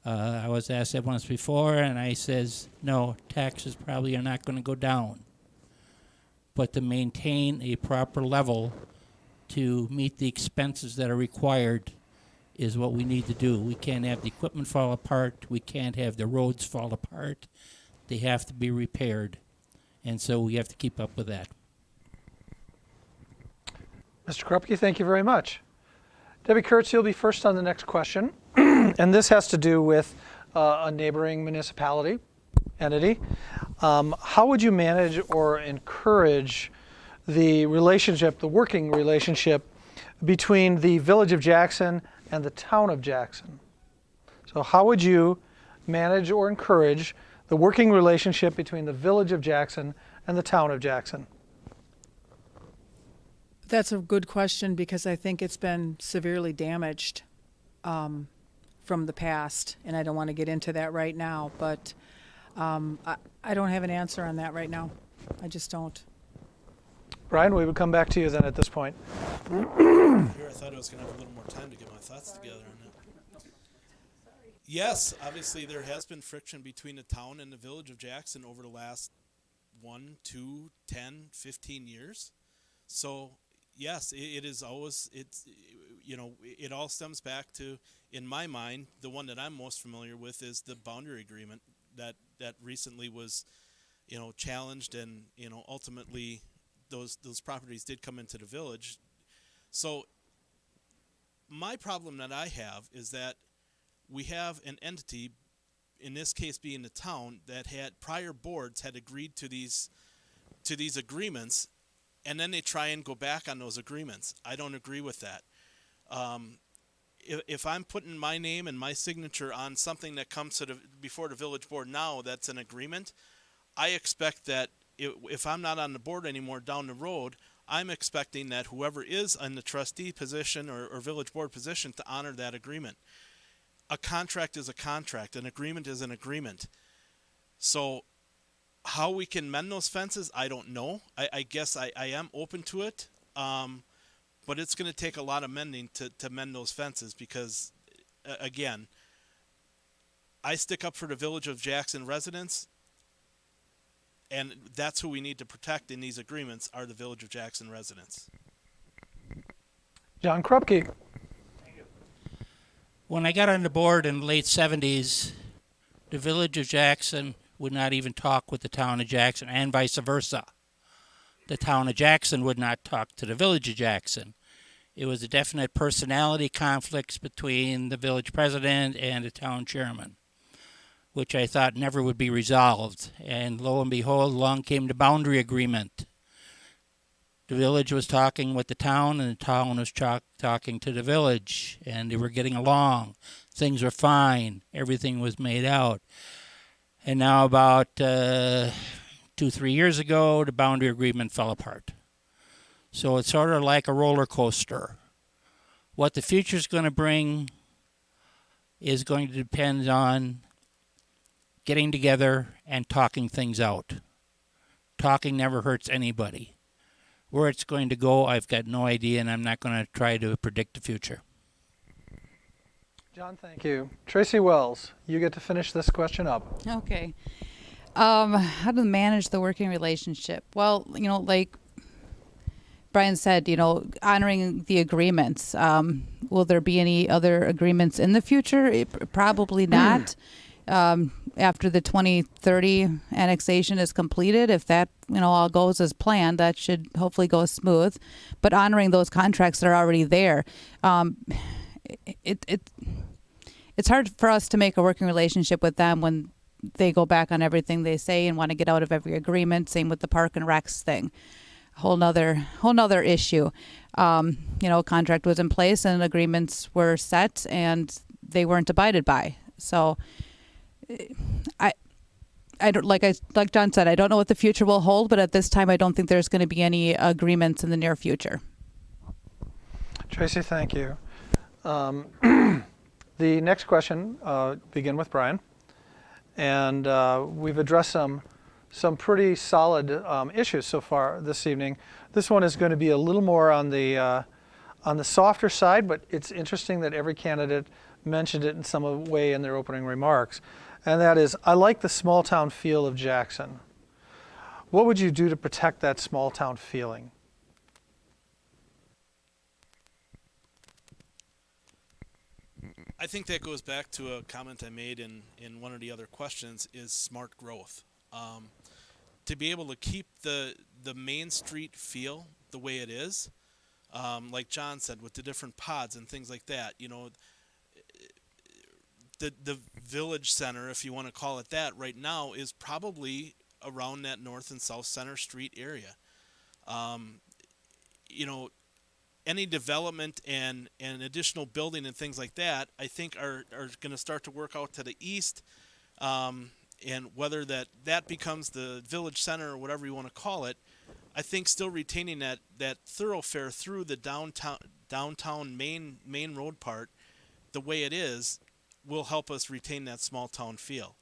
I was asked that once before, and I says, no, taxes probably are not going to go down. But to maintain a proper level to meet the expenses that are required is what we need to do. We can't have the equipment fall apart. We can't have the roads fall apart. They have to be repaired. And so we have to keep up with that. Mr. Krupke, thank you very much. Debbie Kurtz, you'll be first on the next question. And this has to do with a neighboring municipality, entity. How would you manage or encourage the relationship, the working relationship between the Village of Jackson and the Town of Jackson? So how would you manage or encourage the working relationship between the Village of Jackson and the Town of Jackson? That's a good question because I think it's been severely damaged from the past, and I don't want to get into that right now, but I don't have an answer on that right now. I just don't. Brian, we would come back to you then at this point. Here, I thought I was going to have a little more time to get my thoughts together on that. Yes, obviously there has been friction between the town and the Village of Jackson over the last 1, 2, 10, 15 years. So, yes, it is always, it all stems back to, in my mind, the one that I'm most familiar with is the boundary agreement that recently was, challenged and, ultimately those properties did come into the village. So my problem that I have is that we have an entity, in this case being the town, that had prior boards had agreed to these agreements, and then they try and go back on those agreements. I don't agree with that. if I'm putting my name and my signature on something that comes to before the village board now, that's an agreement. I expect that if I'm not on the board anymore down the road, I'm expecting that whoever is in the trustee position or village board position to honor that agreement. A contract is a contract. An agreement is an agreement. So how we can mend those fences, I don't know. I guess I am open to it. But it's going to take a lot of mending to mend those fences because, again, I stick up for the Village of Jackson residents, and that's who we need to protect in these agreements are the Village of Jackson residents. John Krupke. When I got on the board in the late 70s, the Village of Jackson would not even talk with the town of Jackson, and vice versa. The town of Jackson would not talk to the Village of Jackson. It was a definite personality conflicts between the village president and the town chairman, which I thought never would be resolved. And lo and behold, along came the boundary agreement. The village was talking with the town, and the town was talking to the village, and they were getting along. Things were fine. Everything was made out. And now about 2-3 years ago, the boundary agreement fell apart. So it's sort of like a roller coaster. What the future's going to bring is going to depend on getting together and talking things out. Talking never hurts anybody. Where it's going to go, I've got no idea, and I'm not going to try to predict the future. John, thank you. Tracy Wells, you get to finish this question up. Okay. How to manage the working relationship? Well, like Brian said, honoring the agreements. Will there be any other agreements in the future? Probably not. After the 2030 annexation is completed, if that all goes as planned, that should hopefully go smooth. But honoring those contracts that are already there, it's hard for us to make a working relationship with them when they go back on everything they say and want to get out of every agreement. Same with the Park and Recs thing. Whole nother issue. Contract was in place and agreements were set and they weren't abided by. So I don't like John said, I don't know what the future will hold, but at this time I don't think there's going to be any agreements in the near future. Tracy, thank you. The next question begin with Brian, and we've addressed some pretty solid issues so far this evening. This one is going to be a little more on the softer side, but it's interesting that every candidate mentioned it in some way in their opening remarks. And that is, I like the small town feel of Jackson. What would you do to protect that small town feeling? I think that goes back to a comment I made in one of the other questions is smart growth. To be able to keep the Main Street feel the way it is, like John said, with the different pods and things like that, the village center, if you want to call it that, right now is probably around that North and South Center Street area. Any development and additional building and things like that, I think are going to start to work out to the east. And whether that becomes the village center or whatever you want to call it, I think still retaining that thoroughfare through the downtown main road part, the way it is, will help us retain that small town feel.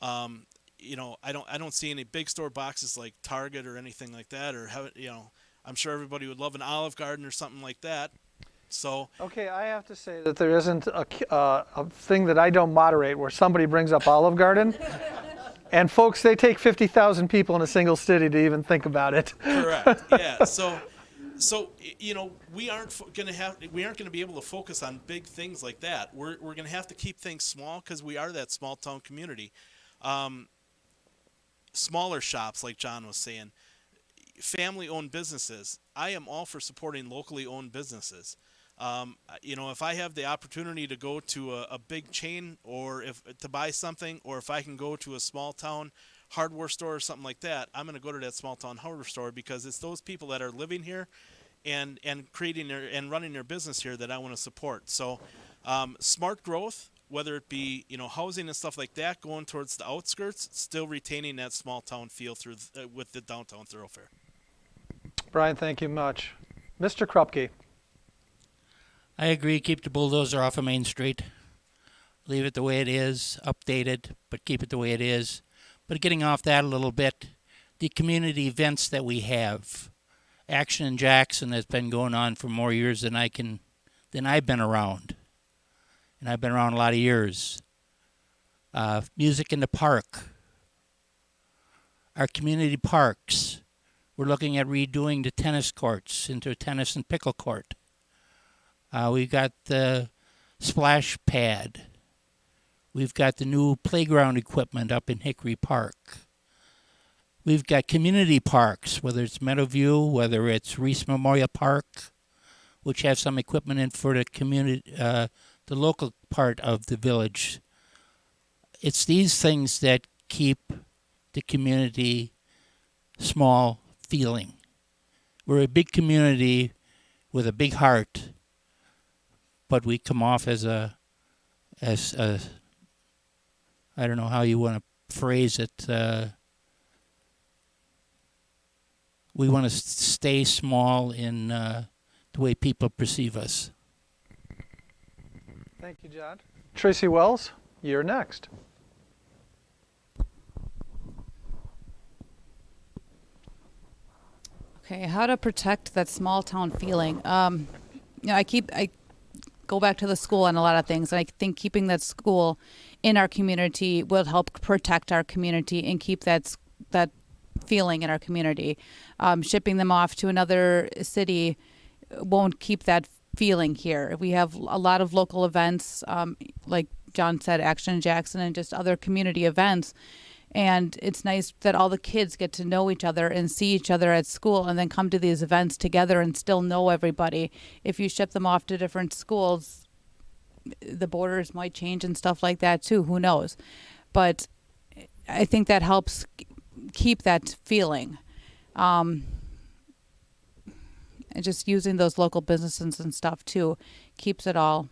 I don't see any big store boxes like Target or anything like that, or I'm sure everybody would love an Olive Garden or something like that. So okay, I have to say that there isn't a thing that I don't moderate where somebody brings up Olive Garden, and folks, they take 50,000 people in a single city to even think about it. Correct. Yeah. So we aren't going to be able to focus on big things like that. We're going to have to keep things small because we are that small town community. Smaller shops, like John was saying, family-owned businesses. I am all for supporting locally owned businesses. If I have the opportunity to go to a big chain or to buy something, or if I can go to a small town hardware store or something like that, I'm going to go to that small town hardware store because it's those people that are living here and creating and running their business here that I want to support. So smart growth, whether it be housing and stuff like that, going towards the outskirts, still retaining that small town feel through with the downtown thoroughfare. Brian, thank you much. Mr. Krupke. I agree. Keep the bulldozer off of Main Street. Leave it the way it is, update it, but keep it the way it is. But getting off that a little bit, the community events that we have, Action in Jackson has been going on for more years than I've been around. And I've been around a lot of years. Music in the park. Our community parks. We're looking at redoing the tennis courts into a tennis and pickle court. We've got the splash pad. We've got the new playground equipment up in Hickory Park. We've got community parks, whether it's Meadowview, whether it's Reese Memorial Park, which have some equipment in for the community, the local part of the village. It's these things that keep the community small feeling. We're a big community with a big heart, but we come off as a I don't know how you want to phrase it. We want to stay small in the way people perceive us. Thank you, John. Tracy Wells, you're next. Okay, how to protect that small town feeling. I go back to the school on a lot of things, and I think keeping that school in our community will help protect our community and keep that feeling in our community. Shipping them off to another city won't keep that feeling here. We have a lot of local events, like John said, Action in Jackson, and just other community events. And it's nice that all the kids get to know each other and see each other at school and then come to these events together and still know everybody. If you ship them off to different schools, the borders might change and stuff like that too. Who knows? But I think that helps keep that feeling. And just using those local businesses and stuff too keeps it all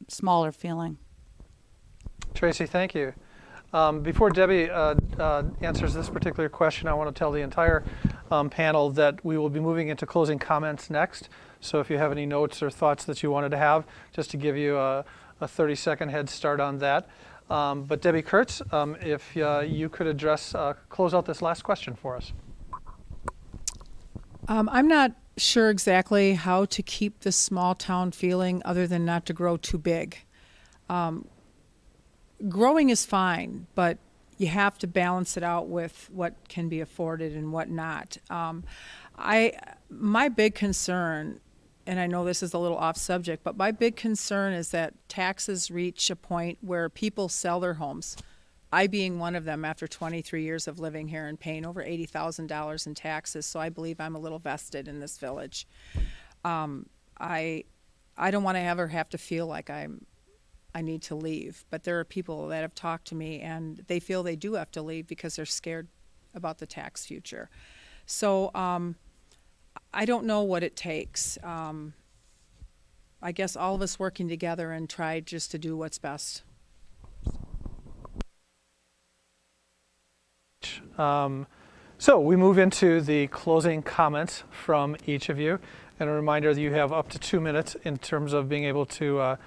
smaller feeling. Tracy, thank you. Before Debbie answers this particular question, I want to tell the entire panel that we will be moving into closing comments next. So if you have any notes or thoughts that you wanted to have, just to give you a 30-second head start on that. But Debbie Kurtz, if you could close out this last question for us. I'm not sure exactly how to keep this small town feeling other than not to grow too big. Growing is fine, but you have to balance it out with what can be afforded and what not. My big concern, and I know this is a little off subject, but my big concern is that taxes reach a point where people sell their homes. I being one of them after 23 years of living here and paying over $80,000 in taxes, so I believe I'm a little vested in this village. I don't want to ever have to feel like I need to leave, but there are people that have talked to me and they feel they do have to leave because they're scared about the tax future. So I don't know what it takes. I guess all of us working together and try just to do what's best. So we move into the closing comments from each of you, and a reminder that you have up to 2 minutes in terms of being able to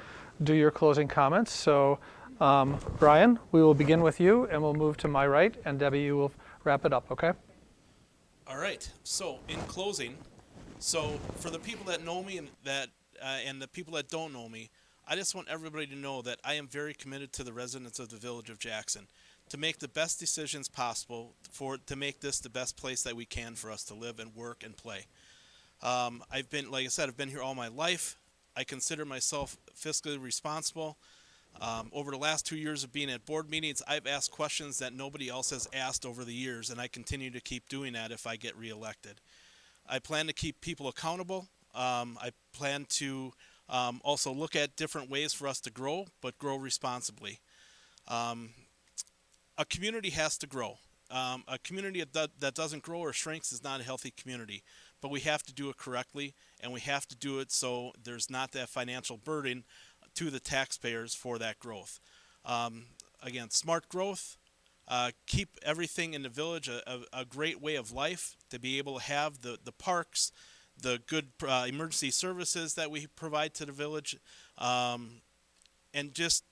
do your closing comments. So Brian, we will begin with you and we'll move to my right, and Debbie, you will wrap it up, okay? All right. So in closing, for the people that know me and the people that don't know me, I just want everybody to know that I am very committed to the residents of the Village of Jackson to make the best decisions possible to make this the best place that we can for us to live and work and play. I've been here all my life. I consider myself fiscally responsible. Over the last 2 years of being at board meetings, I've asked questions that nobody else has asked over the years, and I continue to keep doing that if I get reelected. I plan to keep people accountable. I plan to also look at different ways for us to grow, but grow responsibly. A community has to grow, A community that doesn't grow or shrinks is not a healthy community. But we have to do it correctly, and we have to do it so there's not that financial burden to the taxpayers for that growth. Again, smart growth, keep everything in the village a great way of life, to be able to have the parks, the good emergency services that we provide to the village, and just,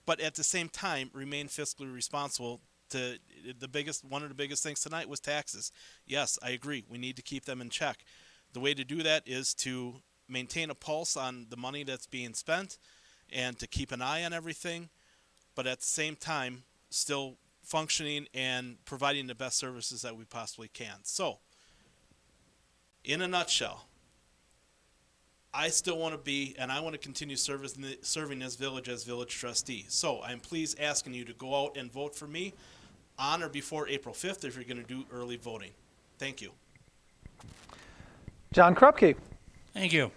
but at the same time, remain fiscally responsible. One of the biggest things tonight was taxes. Yes, I agree. We need to keep them in check. The way to do that is to maintain a pulse on the money that's being spent and to keep an eye on everything, but at the same time, still functioning and providing the best services that we possibly can. So, in a nutshell, I still want to be, and I want to continue serving this village as village trustee. So, I'm pleased asking you to go out and vote for me on or before April 5th if you're going to do early voting. Thank you. John Krupke. Thank you.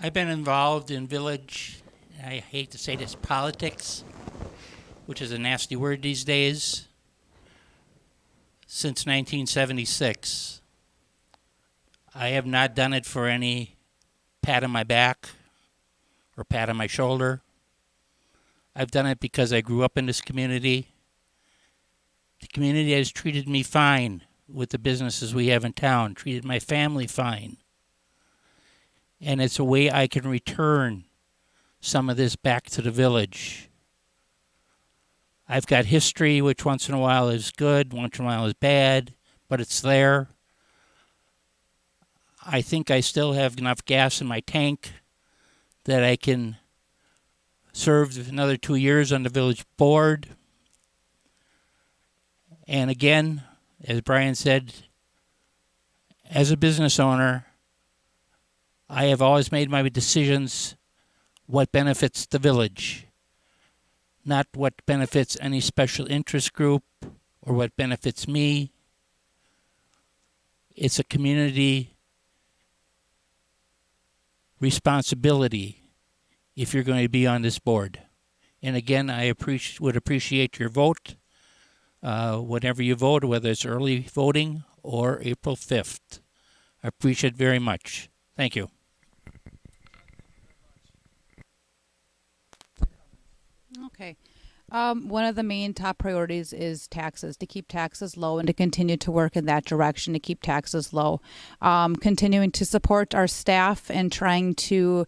I've been involved in village, I hate to say this, politics, which is a nasty word these days, since 1976. I have not done it for any pat on my back or pat on my shoulder. I've done it because I grew up in this community. The community has treated me fine with the businesses we have in town, treated my family fine. And it's a way I can return some of this back to the village. I've got history, which once in a while is good, once in a while is bad, but it's there. I think I still have enough gas in my tank that I can serve another 2 years on the village board. And again, as Brian said, as a business owner, I have always made my decisions what benefits the village, not what benefits any special interest group or what benefits me. It's a community responsibility if you're going to be on this board. And again, I would appreciate your vote, whenever you vote, whether it's early voting or April 5th. I appreciate it very much. Thank you. Okay. One of the main top priorities is taxes, to keep taxes low and to continue to work in that direction to keep taxes low. Continuing to support our staff and trying to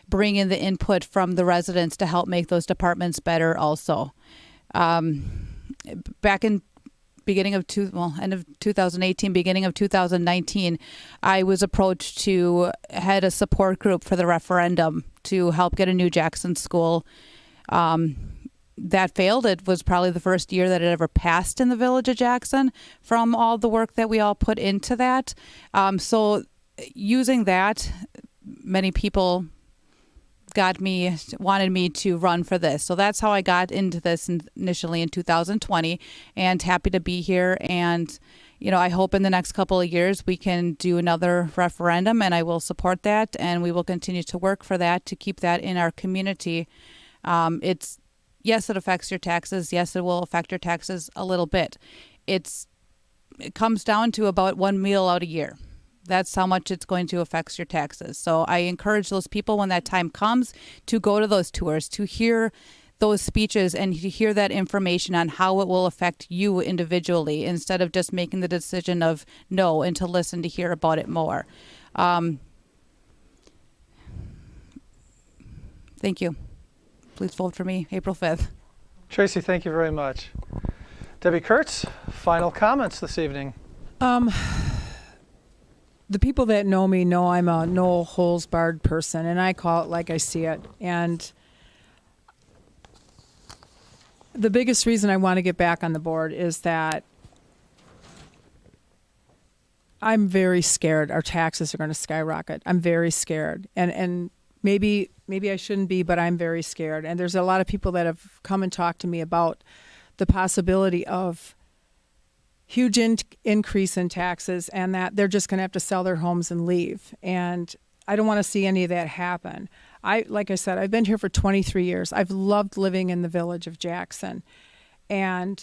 bring in the input from the residents to help make those departments better also. Back in end of 2018, beginning of 2019, I was approached to head a support group for the referendum to help get a new Jackson school. That failed. It was probably the first year that it ever passed in the Village of Jackson from all the work that we all put into that. So using that, many people wanted me to run for this. So that's how I got into this initially in 2020, and happy to be here. And, I hope in the next couple of years we can do another referendum, and I will support that, and we will continue to work for that to keep that in our community. Yes, it affects your taxes. Yes, it will affect your taxes a little bit. It comes down to about one meal out a year. That's how much it's going to affect your taxes. So I encourage those people when that time comes to go to those tours, to hear those speeches and to hear that information on how it will affect you individually instead of just making the decision of no, and to listen to hear about it more. Thank you. Please vote for me April 5th. Tracy, thank you very much. Debbie Kurtz, final comments this evening. The people that know me know I'm a no holes barred person, and I call it like I see it. And the biggest reason I want to get back on the board is that I'm very scared our taxes are going to skyrocket. I'm very scared. And maybe I shouldn't be, but I'm very scared. And there's a lot of people that have come and talked to me about the possibility of huge increase in taxes and that they're just going to have to sell their homes and leave. And I don't want to see any of that happen. Like I said, I've been here for 23 years. I've loved living in the Village of Jackson. And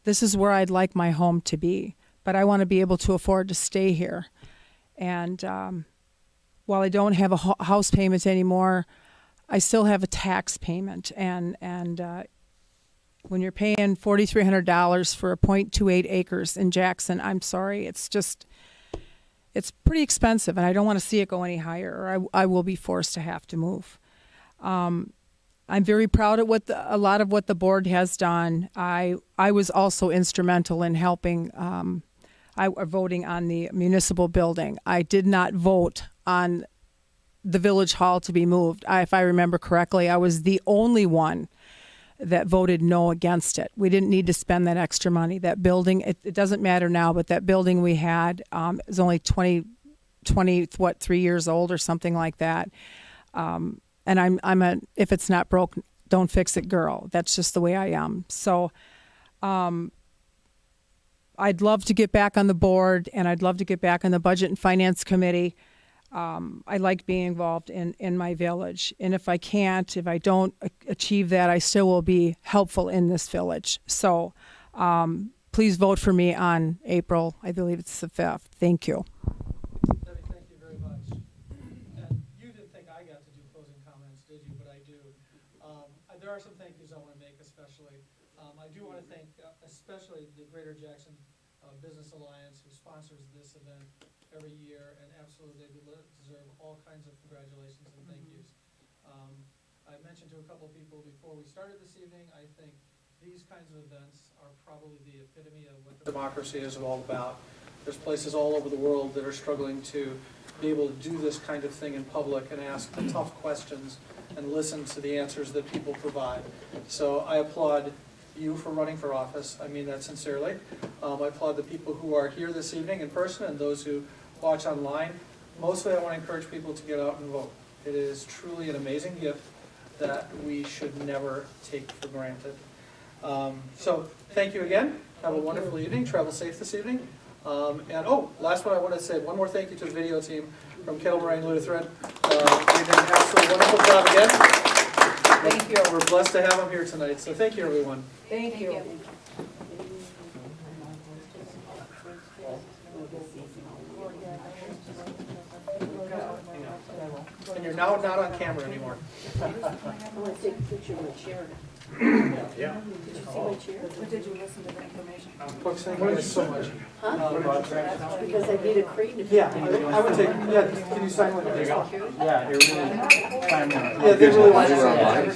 this is where I'd like my home to be. But I want to be able to afford to stay here. And while I don't have a house payment anymore, I still have a tax payment. And when you're paying $4,300 for a 0.28 acres in Jackson, I'm sorry, it's pretty expensive, and I don't want to see it go any higher, or I will be forced to have to move. I'm very proud of a lot of what the board has done. I was also instrumental in helping, voting on the municipal building. I did not vote on the village hall to be moved. If I remember correctly, I was the only one that voted no against it. We didn't need to spend that extra money. That building, it doesn't matter now, but that building we had is only 3 years old or something like that. And I'm a, if it's not broke, don't fix it girl. That's just the way I am. So I'd love to get back on the board, and I'd love to get back on the Budget and Finance Committee. I like being involved in my village. And if I don't achieve that, I still will be helpful in this village. So please vote for me on April, I believe it's the 5th. Thank you. Debbie, thank you very much. And you didn't think I got to do closing comments, did you? But I do. There are some thank yous I want to make, especially. I do want to thank especially the Greater Jackson Business Alliance, who sponsors this event every year, and absolutely they deserve all kinds of congratulations and thank yous. I mentioned to a couple of people before we started this evening, I think these kinds of events are probably the epitome of what democracy is all about. There's places all over the world that are struggling to be able to do this kind of thing in public and ask the tough questions and listen to the answers that people provide. So I applaud you for running for office. I mean that sincerely. I applaud the people who are here this evening in person and those who watch online. Mostly I want to encourage people to get out and vote. It is truly an amazing gift that we should never take for granted. So thank you again. Have a wonderful evening. Travel safe this evening. And last one I want to say one more thank you to the video team from Kettle Moraine Lutheran. They did an absolutely wonderful job again. Thank you. We're blessed to have them here tonight. So thank you, everyone. Thank you. And you're now not on camera anymore. I want to take a picture of my chair. Yeah. Did you see my chair? Or did you listen to the information? Folks, thank you guys so much. Huh? Because I need a crane. Yeah, I would take, can you sign one? Yeah, you're really. Yeah, they really want you to sign.